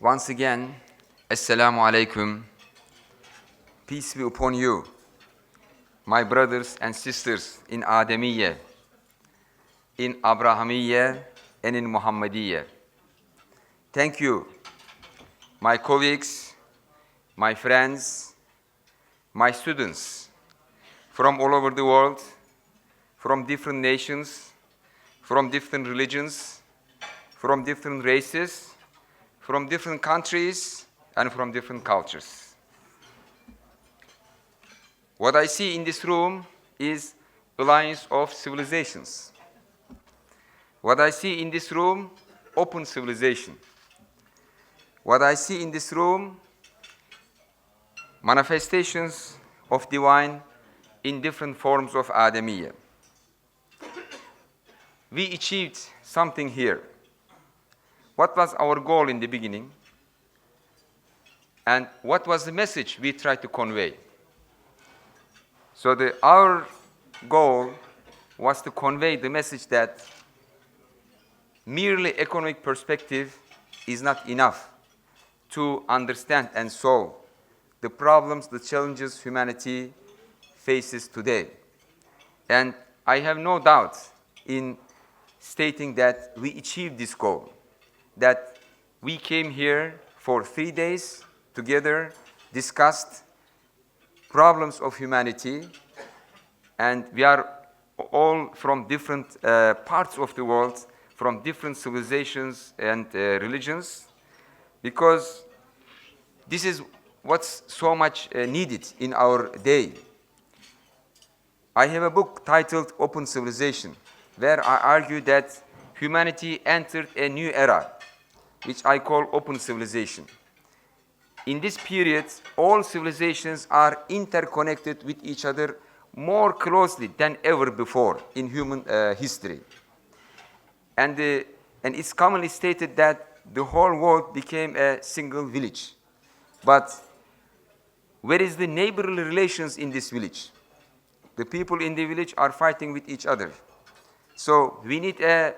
Once again, Assalamu alaikum. Peace be upon you, my brothers and sisters in Ademiyye, in Abrahamiyye, and in Muhammadiyye. Thank you, my colleagues, my friends, my students from all over the world, from different nations, from different religions, from different races, from different countries, and from different cultures. What I see in this room is alliance of civilizations. What I see in this room, open civilization. What I see in this room, manifestations of divine in different forms of Ademiyya. We achieved something here. What was our goal in the beginning? And what was the message we tried to convey? So our goal was to convey the message that merely economic perspective is not enough to understand and solve the problems, the challenges humanity faces today. And I have no doubt in stating that we achieved this goal, that we came here for 3 days together, discussed problems of humanity, and we are all from different parts of the world, from different civilizations and religions, because this is what's so much needed in our day. I have a book titled Open Civilization, where I argue that humanity entered a new era, which I call open civilization. In this period, all civilizations are interconnected with each other more closely than ever before in human history. And it's commonly stated that the whole world became a single village. But where is the neighborly relations in this village? The people in the village are fighting with each other. So we need a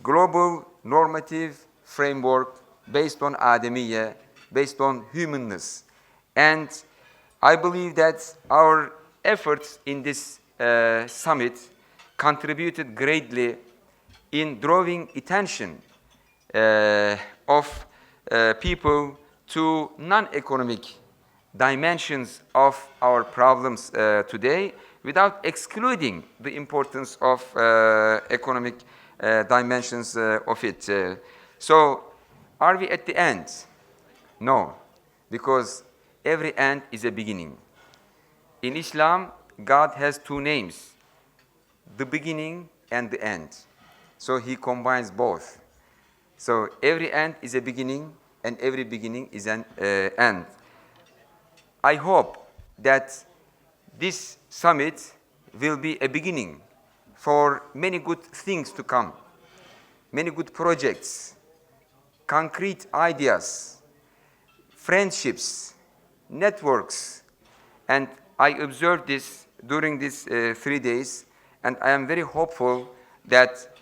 global normative framework based on Ademiyye, based on humanness. And I believe that our efforts in this summit contributed greatly in drawing attention of people to non-economic dimensions of our problems today, without excluding the importance of economic dimensions of it. So, are we at the end? No, because every end is a beginning. In Islam, God has two names, the beginning and the end. So he combines both. So every end is a beginning, and every beginning is an end. I hope that this summit will be a beginning for many good things to come, many good projects, concrete ideas, friendships, networks. And I observed this during these 3 days, and I am very hopeful that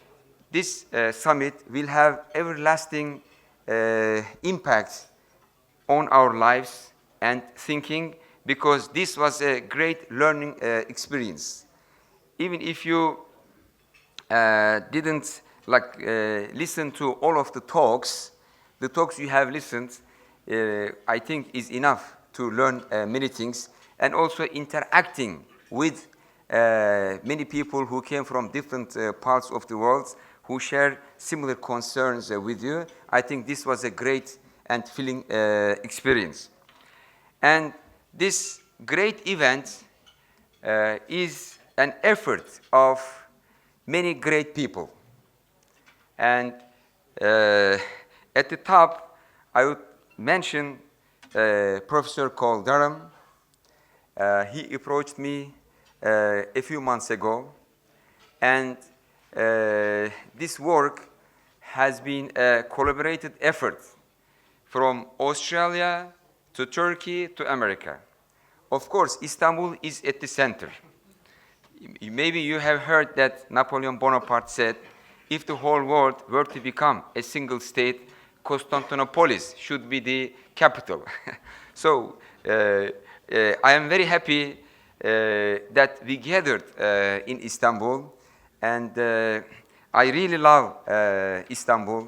this summit will have everlasting impact on our lives and thinking, because this was a great learning experience. Even if you didn't listen to all of the talks you have listened, I think is enough to learn many things, and also interacting with many people who came from different parts of the world, who share similar concerns with you. I think this was a great and filling experience. And this great event is an effort of many great people. And at the top, I would mention a professor called Durham. He approached me a few months ago, and this work has been a collaborated effort from Australia to Turkey to America. Of course, Istanbul is at the center. Maybe you have heard that Napoleon Bonaparte said, if the whole world were to become a single state, Constantinopolis should be the capital. So I am very happy that we gathered in Istanbul, and I really love Istanbul,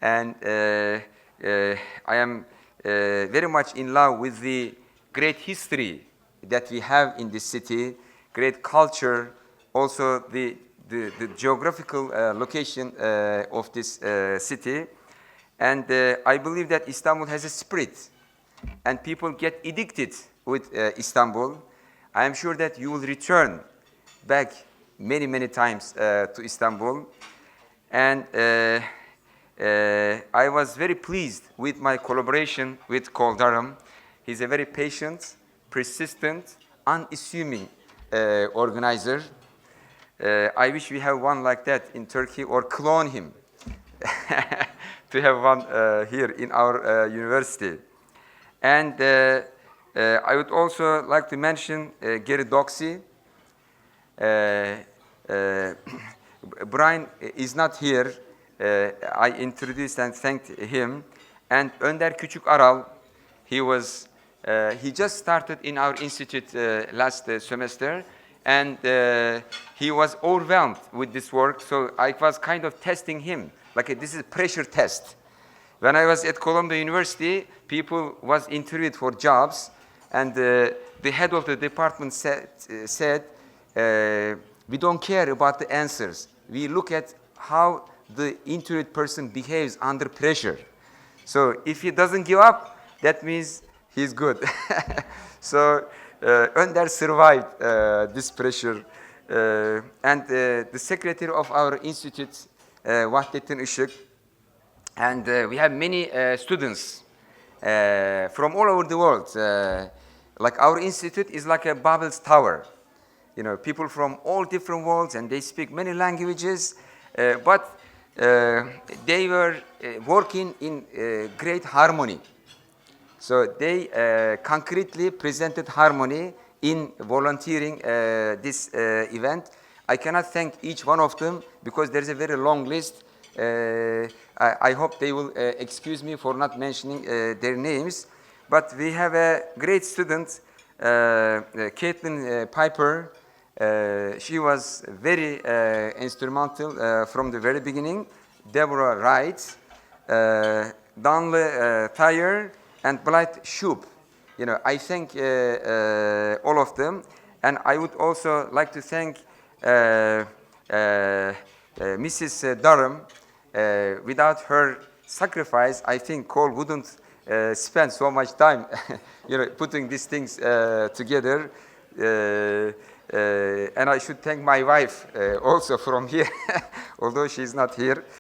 and I am very much in love with the great history that we have in this city, great culture, also the geographical location of this city. And I believe that Istanbul has a spirit, and people get addicted with Istanbul. I am sure that you will return back many, many times to Istanbul. And I was very pleased with my collaboration with Koldaram. He's a very patient, persistent, unassuming organizer. I wish we have one like that in Turkey, or clone him to have one here in our university. And I would also like to mention Gary Doxy. Brian is not here. I introduced and thanked him. And Önder Küçük Aral, he just started in our institute last semester, and he was overwhelmed with this work, so I was kind of testing him, like this is a pressure test. When I was at Columbia University, people was interviewed for jobs, and the head of the department said we don't care about the answers. We look at how the interviewed person behaves under pressure. So if he doesn't give up, that means he's good. So Önder survived this pressure. And the secretary of our institute, Vahdettin Işık, and we have many students from all over the world. Like our institute is like a Babel's tower. You know, people from all different worlds, and they speak many languages, but they were working in great harmony. So they concretely presented harmony in volunteering this event. I cannot thank each one of them because there's a very long list. I hope they will excuse me for not mentioning their names. But we have a great student, Caitlin Piper. She was very instrumental from the very beginning. Deborah Wright, Danle Thayer, and Blythe Shoup. You know, I thank all of them, and I would also like to thank Mrs. Durham. Without her sacrifice, I think Cole wouldn't spend so much time, you know, putting these things together. And I should thank my wife also from here, although she's not here.